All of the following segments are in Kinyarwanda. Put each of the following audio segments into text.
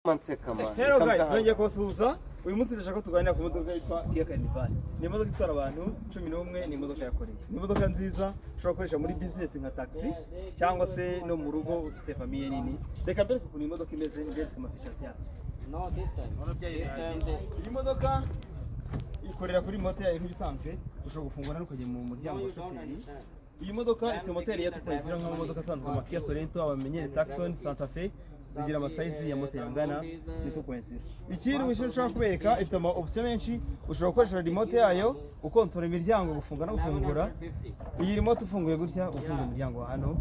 Hello guys, nongeye kubasuhuza. Uyu munsi ndashaka tuganira ku modoka yitwa Kia Carnival. Ni imodoka itwara abantu 11, ni imodoka yakoreye. Ni imodoka nziza ushobora gukoresha muri business nka taxi cyangwa se no mu rugo ufite famille nini. Reka mbere ku imodoka imeze ndetse ku features yayo. No, this time. Iyi modoka ikorera kuri moteur nk'ibisanzwe, ushobora gufungura no kujya mu muryango wa shoferi. Iyi modoka ifite moteri ya 2.0 nka modoka sanzwe ma Kia Sorento abamenyere Tucson, Santa Fe zigira amasayizi ya moteri angana ni 2.0. Ikindi ushobora kubereka ifite ama option menshi, ushobora gukoresha remote yayo ukontorora imiryango gufunga no gufungura. Iyi remote ufunguye gutya ufunga umuryango wa hano.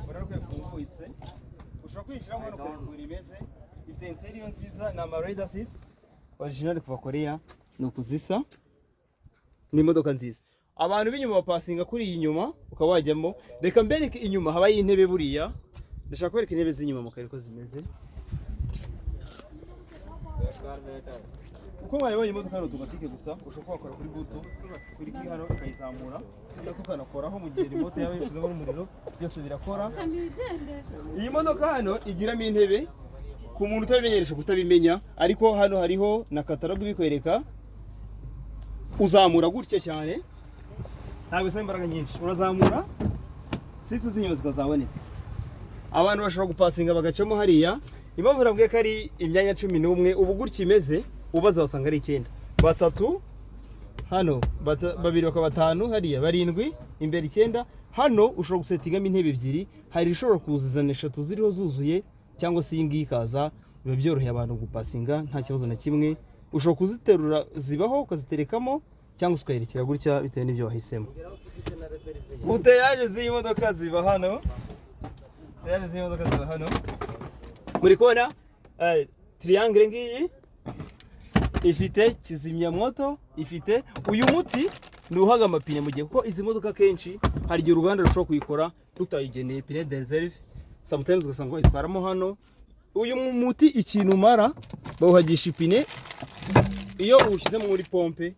Urabona ko yafungutse. Ushobora kwinjiramo hano ku imeze. Ifite interior nziza na radar assist original kuva Korea no kuzisa. Ni imodoka nziza. Abantu b'inyuma bapasinga kuri iyi nyuma ukaba wajyamo. Reka mbereke inyuma haba y'intebe buriya. Ndashaka kwereka intebe z'inyuma mu kariko zimeze. Uko mwayibonye imodoka hano automatique gusa ushobora kwakora kuri buto kuri ki hano ikayizamura cyangwa ukanakoraho mu gihe remote yawe yishizeho n'umuriro byose birakora. Iyi modoka hano igiramo intebe ku muntu utabimenyesha kutabimenya, ariko hano hariho na catalogue bikwereka. Uzamura gutya cyane ntabwo isaba imbaraga nyinshi, urazamura sitsi z'inyuma zikazabonetse. Abantu bashobora gupasinga bagacamo hariya. Impamvu nabwiye ko ari imyanya 11 ubu gutya imeze ubaza wasanga ari 9. Batatu hano, babiri bakaba 5 hariya, barindwi imbere 9. Hano ushobora gusetingamo intebe ebyiri, hari ishobora kuzizana 3 ziriho zuzuye cyangwa se iyi ikaza. Biba byoroheye abantu gupasinga nta kibazo na kimwe. Ushobora kuziterura zibaho ukaziterekamo cyangwa ukayerekera gutya bitewe n'ibyo wahisemo. Uteyaje z'iyi modoka ziba hano. Muri kona triangle ngiyi ifite kizimyamoto, ifite uyu muti nuhaga amapine mu gihe kuko izi modoka kenshi hari igihe uruganda rushobora kuyikora rutayigeneye pine de reserve, sometimes ugasanga bayitwaramo hano. Uyu muti ikintu mara bawuhagisha ipine iyo ushyize muri pompe.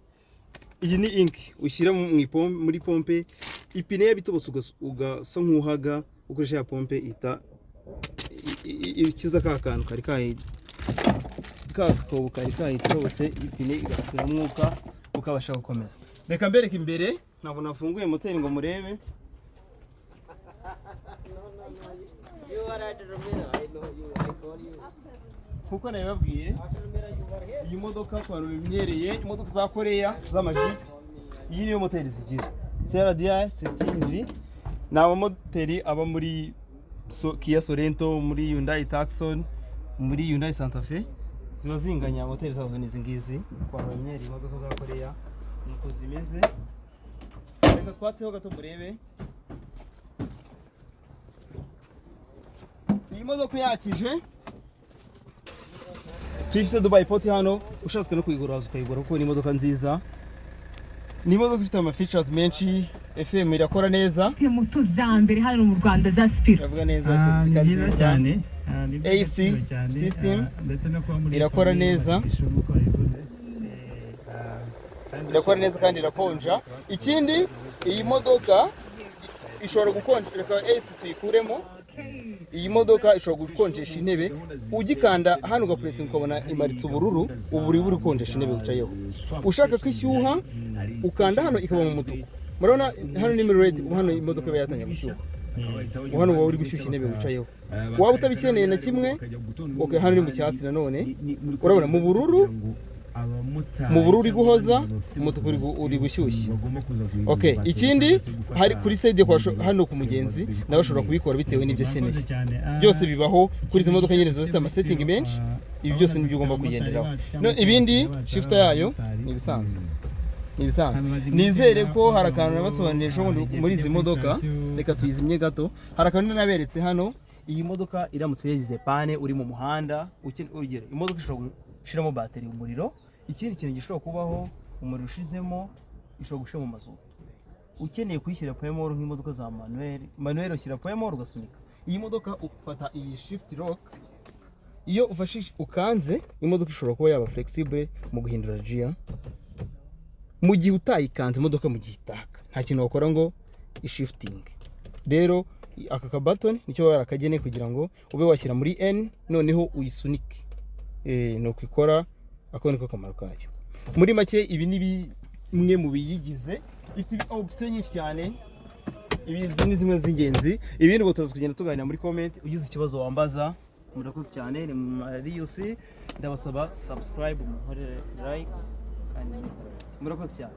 Iyi ni ink ushyira muri pompe, ipine yabitobotse ugasa nk'uhaga ukoresha ya pompe ita ikiza kakantu kari kahitobotse ipine igasubira umwuka ukabasha gukomeza. Reka mbereke imbere, ntabwo nafunguye moteri ngo murebe. Kuko nabibabwiye iyi modoka ku bantu bimenyereye imodoka za Korea z'amajipe, iyi niyo moteri zigira CRDI 16V. Ni amamoteri aba muri Kia Sorento, muri Hyundai Tucson, muri Hyundai Santa Fe. Ziba zinganya moteri zazo n'izi ngizi ku bantu bimenyereye imodoka za Korea nuko zimeze. Reka twatseho gato murebe. Iyi modoka yakije tuyifite Dubai Port hano. Ushatse no kuyigura ukayigura kuko ni imodoka nziza. Ni imodoka ifite ama features menshi. FM irakora neza. Moto za mbere hano mu Rwanda za Spiro. Iravuga neza, nziza cyane. AC system irakora neza. Irakora neza kandi irakonja. Ikindi iyi modoka ishobora gukonja, reka AC tuyikuremo. Iyi modoka ishobora gukonjesha intebe, ugikanda hano ugapressing ukabona imaritse ubururu, buri konjesha intebe wicayeho. Ushaka kwishyuha ukanda hano ikaba mu mutuku. Murabona hano ni red, hano imodoka iba yatangiye gushyuha. Hano wowe uri gushyushya intebe wicayeho. Waba utabikeneye na kimwe, okay, hano ni mu cyatsi nanone. Urabona mu bururu uri guhoza, umutuku uri gushyushya. Okay, ikindi hari kuri side kwa hano ku mugenzi nawe ushobora kubikora bitewe n'ibyo akeneye. Byose bibaho kuri izi modoka nyine zifite ama setting menshi. Ibi byose nibyo ugomba kugenderaho. Ibindi shifter yayo ni ibisanzwe. Nizere ko hari akantu nabasobanurije muri izi modoka. Reka tuyizimye gato. Hari akantu naberetse hano. Iyi modoka iramutse yagize pane uri mu muhanda, urugero imodoka ishobora gushiramo bateri umuriro. Ikindi kintu gishobora kubaho umuriro ushizemo ishobora gushira mu mazuba. Ukeneye kuyishyira power nk'imodoka za manuel ushyira power ugasunika. Iyi modoka ufata iyi shift lock, iyo ufashe ukanze imodoka ishobora kuba yaba flexible mu guhindura gear. Mu gihe utayikanze imodoka mu gihe itaka nta kintu wakora ngo ishifting. Rero aka ka button nicyo barakagene kugira ngo ube washyira muri N noneho uyisunike no kwikora ako niko kamaro kayo. Muri make ibi ni bimwe mu biyigize, ifite option nyinshi cyane, ibi ni zimwe z'ingenzi. Ibindi ngo tuza kugenda tuganira muri comment, ugize ikibazo wambaza. Murakoze cyane, ni Marius, ndabasaba subscribe, muhore like kandi murakoze cyane.